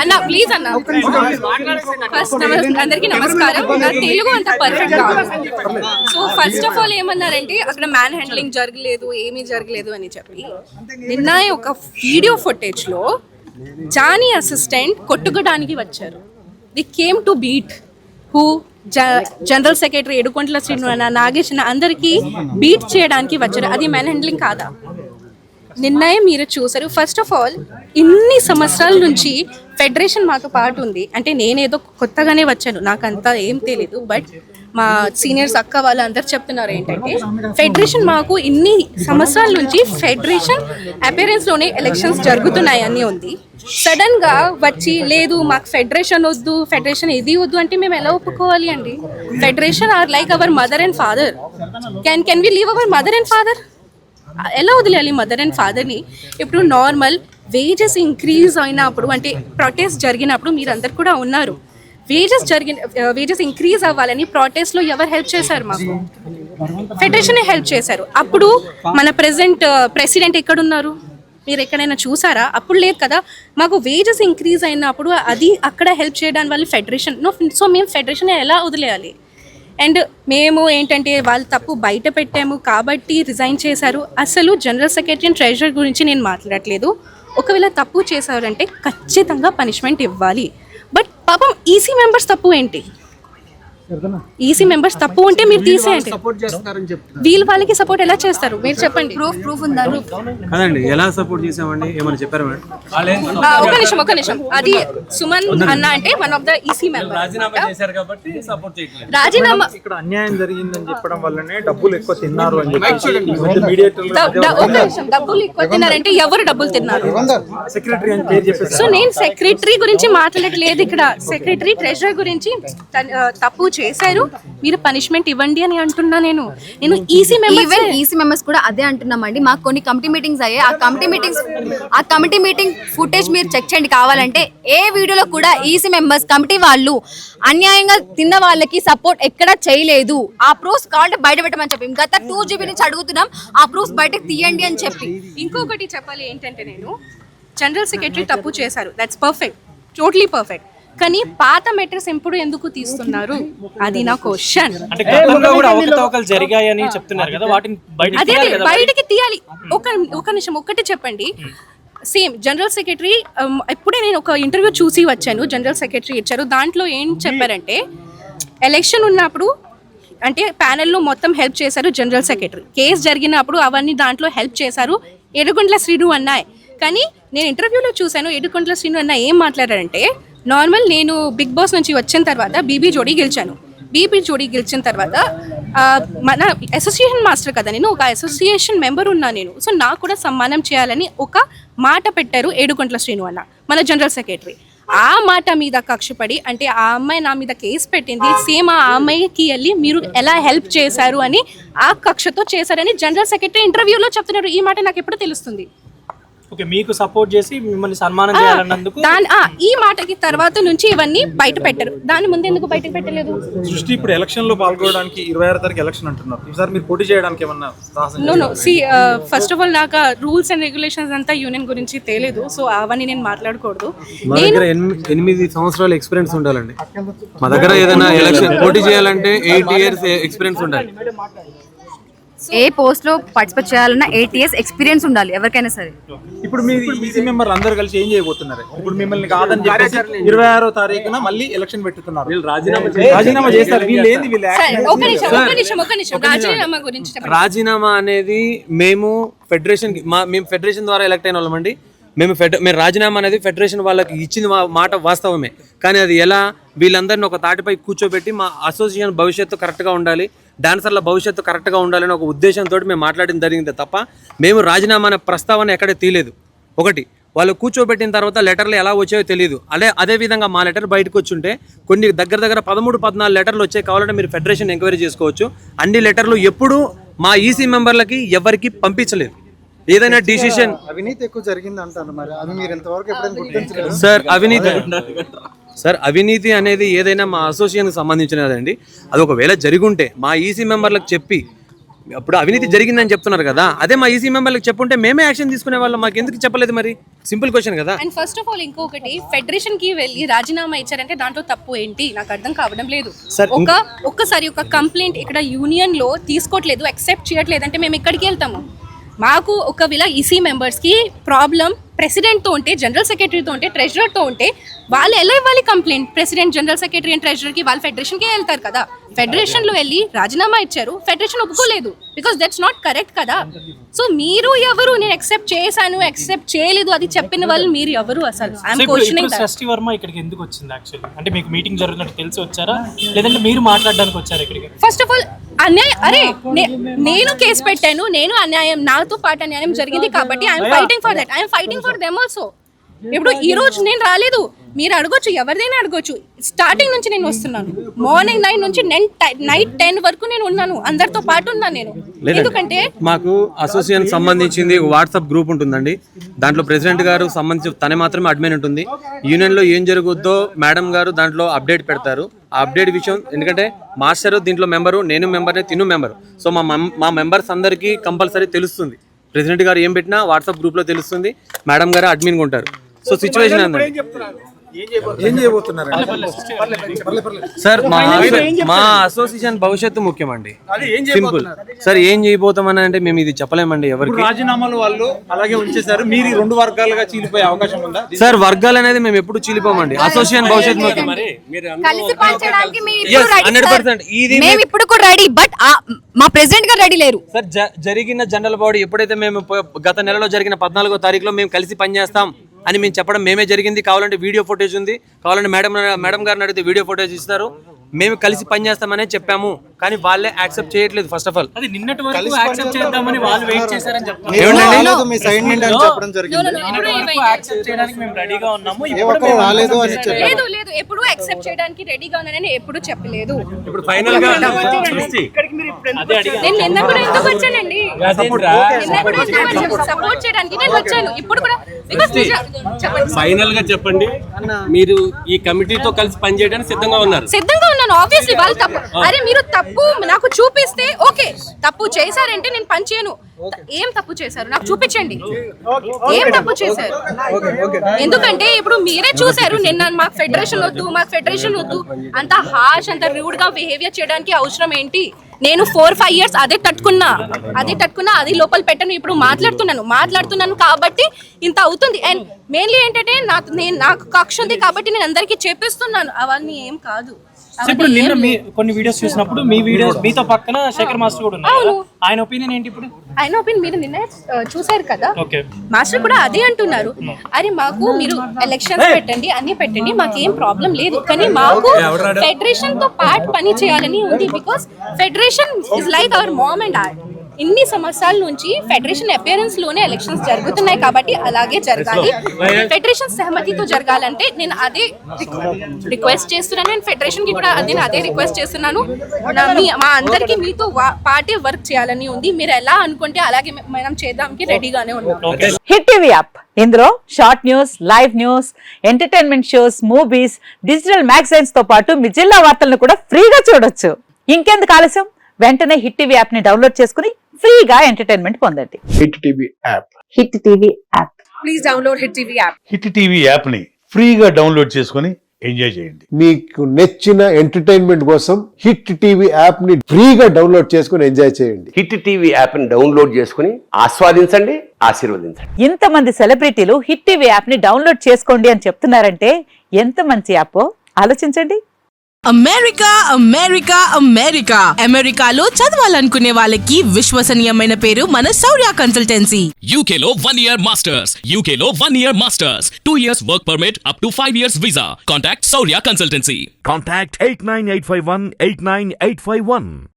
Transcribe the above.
అన్న ప్లీజ్ అన్న ఫస్ట్ అందరికి నమస్కారం. తెలుగు అంత పర్ఫెక్ట్ కాదు. సో ఫస్ట్ ఆఫ్ ఆల్ ఏమన్నారంటే అక్కడ మ్యాన్ హ్యాండ్లింగ్ జరగలేదు, ఏమీ జరగలేదు అని చెప్పి నిన్న ఒక వీడియో ఫుటేజ్ లో జానీ అసిస్టెంట్ కొట్టుకోవడానికి వచ్చారు. The came to beat who general secretary ఏడుకొండల శ్రీను నాగేష్ అందరికి బీట్ చేయడానికి వచ్చారు. అది మ్యాన్ హ్యాండ్లింగ్ కాదా? నిర్ణయం మీరు చూసారు. ఫస్ట్ ఆఫ్ ఆల్ ఇన్ని సంవత్సరాల నుంచి ఫెడరేషన్ మాతో పాటు ఉంది. అంటే నేనేదో కొత్తగానే వచ్చాను, నాకు అంతా ఏం తెలీదు. బట్ మా సీనియర్స్ అక్క వాళ్ళు అందరు చెప్తున్నారు ఏంటంటే ఫెడరేషన్ మాకు ఇన్ని సంవత్సరాల నుంచి ఫెడరేషన్ అపీరెన్స్లోనే ఎలక్షన్స్ జరుగుతున్నాయి అని ఉంది. సడన్గా వచ్చి లేదు మాకు ఫెడరేషన్ వద్దు, ఫెడరేషన్ ఇది వద్దు అంటే మేము ఎలా ఒప్పుకోవాలి అండి? Federation are like our mother and father. Can we leave our mother and father? ఎలా వదిలేయాలి మదర్ అండ్ ఫాదర్ని? ఇప్పుడు నార్మల్ వేజెస్ ఇంక్రీజ్ అయినప్పుడు అంటే ప్రొటెస్ట్ జరిగినప్పుడు మీరందరు కూడా ఉన్నారు. వేజెస్ ఇంక్రీజ్ అవ్వాలని ప్రొటెస్ట్లో ఎవరు హెల్ప్ చేశారు? మాకు ఫెడరేషనే హెల్ప్ చేశారు. అప్పుడు మన ప్రెసిడెంట్ ఎక్కడున్నారు? మీరు ఎక్కడైనా చూసారా? అప్పుడు లేదు కదా. మాకు వేజెస్ ఇంక్రీజ్ అయినప్పుడు అది అక్కడ హెల్ప్ చేయడానికి వాళ్ళు ఫెడరేషన్. సో మేము ఫెడరేషన్ ఎలా వదిలేయాలి? అండ్ మేము ఏంటంటే వాళ్ళు తప్పు బయట పెట్టాము కాబట్టి రిజైన్ చేశారు. అసలు జనరల్ సెక్రటరీ అండ్ ట్రెజరర్ గురించి నేను మాట్లాడట్లేదు. ఒకవేళ తప్పు చేశారంటే ఖచ్చితంగా పనిష్మెంట్ ఇవ్వాలి. బట్ పాపం ఈసీ మెంబర్స్ తప్పు ఏంటి? ఈసీ మెంబర్స్ తప్పు ఉంటే మీరు తీసేయండి. వీళ్ళు వాళ్ళకి సపోర్ట్ ఎలా చేస్తారు మీరు చెప్పండి? ప్రూఫ్ ఉందా? కాదండి, ఎలా సపోర్ట్ చేసామండి? ఏమైనా చెప్పారా మేడం? ఒక నిమిషం అది సుమన్ అన్న అంటే one of the EC member రాజీనామా ఇక్కడ అన్యాయం జరిగిందని చెప్పడం వల్లనే డబ్బులు ఎక్కువ తిన్నారు అని డబ్బులు ఎక్కువ తిన్నారంటే ఎవరు డబ్బులు తిన్నారు? సెక్రటరీ అని పేరు చెప్పేసి. సో నేను సెక్రటరీ గురించి మాట్లాడట్లేదు ఇక్కడ. సెక్రటరీ ట్రెజరర్ గురించి తప్పు చేశారు, మీరు పనిష్మెంట్ ఇవ్వండి అని అంటున్నా. నేను ఈసీ మెంబర్స్ కూడా అదే అంటున్నామండి. మాకు కొన్ని కమిటీ మీటింగ్స్ అయ్యాయి. ఆ కమిటీ మీటింగ్ ఫుటేజ్ మీరు చెక్ చేయండి కావాలంటే. ఏ వీడియోలో కూడా ఈసీ మెంబర్స్ కమిటీ వాళ్ళు అన్యాయంగా తిన్న వాళ్ళకి సపోర్ట్ ఎక్కడ చేయలేదు. ఆ ప్రూఫ్స్ కావాలంటే బయట పెట్టమని చెప్పి గత 2 GB నుంచి అడుగుతున్నాం. ఆ ప్రూఫ్స్ బయటకు తీయండి అని చెప్పి. ఇంకొకటి చెప్పాలి ఏంటంటే నేను జనరల్ సెక్రటరీ తప్పు చేశారు, దట్స్ పర్ఫెక్ట్, టోటలీ పర్ఫెక్ట్. కానీ పాత మెటర్స్ ఎప్పుడు ఎందుకు తీస్తున్నారు? అది నా క్వశ్చన్. అదే బయటకి తీయాలి. ఒక నిమిషం ఒక్కటి చెప్పండి. సేమ్ జనరల్ సెక్రటరీ ఇప్పుడే నేను ఒక ఇంటర్వ్యూ చూసి వచ్చాను, జనరల్ సెక్రటరీ ఇచ్చారు. దాంట్లో ఏం చెప్పారంటే ఎలక్షన్ ఉన్నప్పుడు అంటే ప్యానెల్లో మొత్తం హెల్ప్ చేశారు జనరల్ సెక్రటరీ. కేసు జరిగినప్పుడు అవన్నీ దాంట్లో హెల్ప్ చేశారు ఏడుకొండల శ్రీను అన్నాయ్. కానీ నేను ఇంటర్వ్యూలో చూశాను ఏడుకొండల శ్రీను అన్న ఏం మాట్లాడారంటే నార్మల్ నేను బిగ్ బాస్ నుంచి వచ్చిన తర్వాత బీబీ జోడీ గెలిచిన తర్వాత మన అసోసియేషన్ మాస్టర్ కదా, నేను ఒక అసోసియేషన్ మెంబర్ ఉన్నా నేను. సో నాకు కూడా సన్మానం చేయాలని ఒక మాట పెట్టారు ఏడుకొండల శ్రీను అన్న మన జనరల్ సెక్రటరీ. ఆ మాట మీద కక్షపడి అంటే ఆ అమ్మాయి నా మీద కేసు పెట్టింది, సేమ్ ఆ అమ్మాయికి వెళ్ళి మీరు ఎలా హెల్ప్ చేశారు అని ఆ కక్షతో చేశారని జనరల్ సెక్రటరీ ఇంటర్వ్యూలో చెప్తున్నారు. ఈ మాట నాకు ఎప్పుడు తెలుస్తుంది? ఓకే, మీకు సపోర్ట్ చేసి మిమ్మల్ని సన్మానం చేయాలన్నందుకు ఈ మాటకి తర్వాత నుంచి ఇవన్నీ బయట పెట్టరు. దాని ముందు ఎందుకు బయటకు పెట్టలేదు? సృష్టి ఇప్పుడు ఎలక్షన్ లో పాల్గొనడానికి 26 తారీఖు ఎలక్షన్ అంటున్నారు. ఈసారి మీరు పోటీ చేయడానికి ఏమన్నా? నో ఫస్ట్ ఆఫ్ ఆల్ నాకు రూల్స్ అండ్ రెగ్యులేషన్స్ అంతా యూనియన్ గురించి తెలియదు. సో అవన్నీ నేను మాట్లాడకూడదు. మా దగ్గర 8 సంవత్సరాల ఎక్స్పీరియన్స్ ఉండాలండి. మా దగ్గర ఏదైనా ఎలక్షన్ పోటీ చేయాలంటే 8 years ఎక్స్పీరియన్స్ ఉండాలి. ఏ పోస్ట్ లో పార్టిసిపేట్ చేయాలన్నా 8 years ఎక్స్పీరియన్స్ ఉండాలి ఎవరికైనా సరే. ఇప్పుడు మీ ఈసీ మెంబర్లు అందరూ కలిసి ఏం చేయబోతున్నారు? ఇప్పుడు మిమ్మల్ని కాదని చెప్పేసి 26వ తారీఖున మళ్ళీ ఎలక్షన్ పెట్టుతున్నారు. రాజీనామా చేస్తారు. రాజీనామా అనేది మేము ఫెడరేషన్ ద్వారా ఎలక్ట్ అయిన వాళ్ళమండి. మేము రాజీనామా అనేది ఫెడరేషన్ వాళ్ళకి ఇచ్చింది మాట వాస్తవమే. కానీ అది ఎలా వీళ్ళందరినీ ఒక తాటిపై కూర్చోబెట్టి మా అసోసియేషన్ భవిష్యత్తు కరెక్ట్గా ఉండాలి, డాన్సర్ల భవిష్యత్తు కరెక్ట్గా ఉండాలని ఒక ఉద్దేశంతో మేము మాట్లాడడం జరిగింది తప్ప మేము రాజీనామా అనే ప్రస్తావన ఎక్కడ తీయలేదు. ఒకటి వాళ్ళు కూర్చోబెట్టిన తర్వాత లెటర్లు ఎలా వచ్చాయో తెలియదు. అదేవిధంగా మా లెటర్ బయటకు వచ్చుంటే కొన్ని దగ్గర 13-14 లెటర్లు వచ్చాయి. కావాలంటే మీరు ఫెడరేషన్ ఎంక్వైరీ చేసుకోవచ్చు. అన్ని లెటర్లు ఎప్పుడూ మా ఈసీ మెంబర్లకి ఎవరికి పంపించలేదు. ఏదైనా డిసిషన్ అవినీతి ఎక్కువ జరిగింది అంటారు. మరి అది మీరు ఎంతవరకు ఎప్పుడైనా గుర్తించలేదు? సార్ అవినీతి అనేది ఏదైనా మా అసోసియేషన్కి సంబంధించినదండి. అది ఒకవేళ జరిగుంటే మా ఈసీ మెంబర్లకు చెప్పి అప్పుడు అవినీతి జరిగిందని చెప్తున్నారు కదా, అదే మా ఈసీ మెంబర్లకు చెప్పుంటే మేమే యాక్షన్ తీసుకునే వాళ్ళం, మాకు ఎందుకు చెప్పలేదు మరి? సింపుల్ క్వశ్చన్ కదా. అండ్ ఫస్ట్ ఆఫ్ ఆల్ ఇంకొకటి, ఫెడరేషన్ కి వెళ్ళి రాజీనామా ఇచ్చారంటే దాంట్లో తప్పు ఏంటి నాకు అర్థం కావడం లేదు. ఒక్కసారి ఒక కంప్లైంట్ ఇక్కడ యూనియన్ లో తీసుకోవట్లేదు, యాక్సెప్ట్ చేయట్లేదు అంటే మేము ఎక్కడికి వెళ్తాము? మాకు ఒకవేళ ఈసీ మెంబర్స్కి ప్రాబ్లం ప్రెసిడెంట్తో ఉంటే, జనరల్ సెక్రటరీతో ఉంటే, ట్రెజరర్తో ఉంటే వాళ్ళు ఎలా ఇవ్వాలి complaint? President, general secretary and ట్రెజరర్కి వాళ్ళు ఫెడరేషన్కే వెళ్తారు కదా. ఫెడరేషన్లో వెళ్ళి రాజీనామా ఇచ్చారు, ఫెడరేషన్ ఒప్పుకోలేదు, బికాస్ దట్స్ నాట్ కరెక్ట్ కదా. సో మీరు ఎవరు? నేను యాక్సెప్ట్ చేశాను, యాక్సెప్ట్ చేయలేదు అది చెప్పిన వాళ్ళు మీరు ఎవరు అసలు? I'm questioning. షష్ఠి వర్మ ఇక్కడికి ఎందుకు వచ్చింది యాక్చువల్లీ? అంటే మీకు మీటింగ్ జరుగుతున్నట్టు తెలిసి వచ్చారా, లేదంటే మీరు మాట్లాడడానికి వచ్చారా ఇక్కడికి? ఫస్ట్ ఆఫ్ ఆల్ అన్యాయం, అరే నేను కేసు పెట్టాను, నేను అన్యాయం, నాతో పాటు అన్యాయం జరిగింది కాబట్టి I'm fighting for that, I'm fighting for them also. ఇప్పుడు ఈ రోజు నేను రాలేదు, మీరు అడగొచ్చు, ఎవరిదైనా అడగొచ్చు. స్టార్టింగ్ నుంచి నేను వస్తున్నాను, మార్నింగ్ 9 నుంచి నైట్ 10 వరకు నేను ఉన్నాను, అందరితో పాటు ఉన్నాను నేను. ఎందుకంటే మాకు అసోసియేషన్ సంబంధించింది వాట్సాప్ గ్రూప్ ఉంటుందండి, దాంట్లో ప్రెసిడెంట్ గారు సంబంధించి తనే మాత్రమే అడ్మిన్ ఉంటుంది. యూనియన్ లో ఏం జరుగుద్దో మేడం గారు దాంట్లో అప్డేట్ పెడతారు. ఆ అప్డేట్ విషయం, ఎందుకంటే మాస్టర్ దీంట్లో మెంబరు, నేను మెంబర్ని, తిను మెంబరు. సో మా మెంబర్స్ అందరికీ కంపల్సరీ తెలుస్తుంది. ప్రెసిడెంట్ గారు ఏం పెట్టినా వాట్సాప్ గ్రూప్ లో తెలుస్తుంది, మేడం గారు అడ్మిన్ ఉంటారు. సో సిచ్యువేషన్ ఏంటంటే ఏం చేయబోతున్నారు సార్, మా అసోసియేషన్ భవిష్యత్తు ముఖ్యమండి, సింపుల్. సార్ ఏం చేయబోతామని అంటే మేము ఇది చెప్పలేమండి ఎవరికి. రాజీనామాలు వాళ్ళు అలాగే ఉంచేశారు, మీరు 2 వర్గాలుగా చీలిపోయే అవకాశం ఉందా? సార్ వర్గాలు అనేది మేము ఎప్పుడు చీలిపోమండి, అసోసియేషన్ భవిష్యత్తు ముఖ్యం. కలిసి పనిచేయడానికి Yes, 100%. మేము ఇప్పుడు కూడా రెడీ, బట్ మా ప్రెసిడెంట్ గారు రెడీ లేరు. సార్ జరిగిన జనరల్ బాడీ ఎప్పుడైతే మేము గత నెలలో జరిగిన 14వ తారీఖులో మేము కలిసి పనిచేస్తాం అని మేము చెప్పడం మేమే జరిగింది. కావాలంటే వీడియో ఫుటేజ్ ఉంది, కావాలంటే మేడం గారిని అడిగితే వీడియో ఫుటేజ్ ఇస్తారు. మేము కలిసి పనిచేస్తామనే చెప్పాము, కానీ వాళ్ళే యాక్సెప్ట్ చేయట్లేదు. ఫస్ట్ ఆఫ్ ఆల్ అది నిన్నటి వరకు యాక్సెప్ట్ చేద్దామని వాళ్ళు వెయిట్ చేశారని చెప్తున్నారు. మీ సైడ్ నుండి అని చెప్పడం జరిగింది. యాక్సెప్ట్ చేయడానికి మేము రెడీగా ఉన్నాము, రాలేదు అని లేదు లేదు, ఎప్పుడు యాక్సెప్ట్ చేయడానికి రెడీగా ఉన్నానని ఎప్పుడు చెప్పలేదు. ఇప్పుడు ఫైనల్ గా అదే అడిగా. నేను నిన్న కూడా ఎందుకు వచ్చానండి, సపోర్ట్ చేయడానికి నేను వచ్చాను. ఇప్పుడు కూడా చెప్పండి, ఫైనల్ గా చెప్పండి, మీరు ఈ కమిటీతో కలిసి పనిచేయడానికి సిద్ధంగా ఉన్నారు? సిద్ధంగా ఉన్నాను. ఆబ్వియస్లీ వాళ్ళు తప్పు, అరే మీరు తప్పు నాకు చూపిస్తే ఓకే, తప్పు చేశారంటే నేను పని చేయను. ఏం తప్పు చేశారు నాకు చూపించండి, ఏం తప్పు చేశారు. ఎందుకంటే ఇప్పుడు మీరే చూసారు నిన్న, మాకు ఫెడరేషన్ వద్దు అంత హార్ష్, అంత రూడ్ గా బిహేవియర్ చేయడానికి అవసరం ఏంటి? నేను 4-5 years అదే తట్టుకున్నా, అది లోపల పెట్టను. ఇప్పుడు మాట్లాడుతున్నాను కాబట్టి ఇంత అవుతుంది. అండ్ మెయిన్లీ ఏంటంటే నాకు కక్ష ఉంది కాబట్టి నేను అందరికీ చెప్పిస్తున్నాను, అవన్నీ ఏం కాదు. ఇప్పుడు నిన్న కొన్ని వీడియోస్ చూసినప్పుడు మీ వీడియోస్ మీతో పక్కన శేఖర్ మాస్టర్ కూడా ఉన్నారు, ఆయన ఒపీనియన్ ఏంటి? ఇప్పుడు ఆయన ఒపీనియన్ మీరు నిన్న చూసారు కదా, ఓకే, మాస్టర్ కూడా అదే అంటున్నారు. అరే మాకు మీరు ఎలక్షన్స్ పెట్టండి, అన్ని పెట్టండి, మాకేం ప్రాబ్లం లేదు, కానీ మాకు ఫెడరేషన్ తో పాటు పని చేయాలని ఉంది. Because federation is like our mom and dad. ఇన్ని సంవత్సరాల నుంచి ఫెడరేషన్ అపియరెన్స్ లోనే ఎలక్షన్స్ జరుగుతున్నాయి కాబట్టి అలాగే జరగాలి. ఫెడరేషన్ సహమతితో జరగాలంటే నేను అదే రిక్వెస్ట్ చేస్తున్నాను. నేను ఫెడరేషన్ కి కూడా అదే రిక్వెస్ట్ చేస్తున్నాను. మా అందరికి మీతో పార్టీ వర్క్ చేయాలని ఉంది. మీరు ఎలా అనుకుంటే అలాగే మనం చేద్దాంకి రెడీగానే ఉన్నాం. హిట్ టీవీ యాప్, ఇందులో short news, live news, entertainment shows, movies, digital magazines తో పాటు మీ జిల్లా వార్తలను కూడా ఫ్రీగా చూడొచ్చు. ఇంకెందుకు ఆలస్యం, వెంటనే హిట్ టీవీ యాప్ ని డౌన్లోడ్ చేసుకుని ఫ్రీగా ఎంటర్టైన్మెంట్ పొందండి. Hit TV app, hit TV app, please download hit TV app. Hit TV app ని ఫ్రీగా డౌన్లోడ్ చేసుకుని ఎంజాయ్ చేయండి. మీకు నచ్చిన ఎంటర్టైన్మెంట్ కోసం హిట్ టీవీ యాప్ ని ఫ్రీగా డౌన్లోడ్ చేసుకుని ఎంజాయ్ చేయండి. హిట్ టీవీ యాప్ ని డౌన్లోడ్ చేసుకుని ఆస్వాదించండి, ఆశీర్వదించండి. ఇంతమంది సెలబ్రిటీలు హిట్ టీవీ యాప్ ని డౌన్లోడ్ చేసుకోండి అని చెప్తున్నారంటే ఎంత మంచి యాప్ ఆలోచించండి. అమెరికాలో చదవాలనుకునే వాళ్ళకి విశ్వసనీయమైన పేరు మన శౌర్య కన్సల్టెన్సీ. UK లో 1 year masters, UK లో 1 year masters, 2 years work permit up to 5 years visa. Contact Shaurya Consultancy. Contact 89851 89851.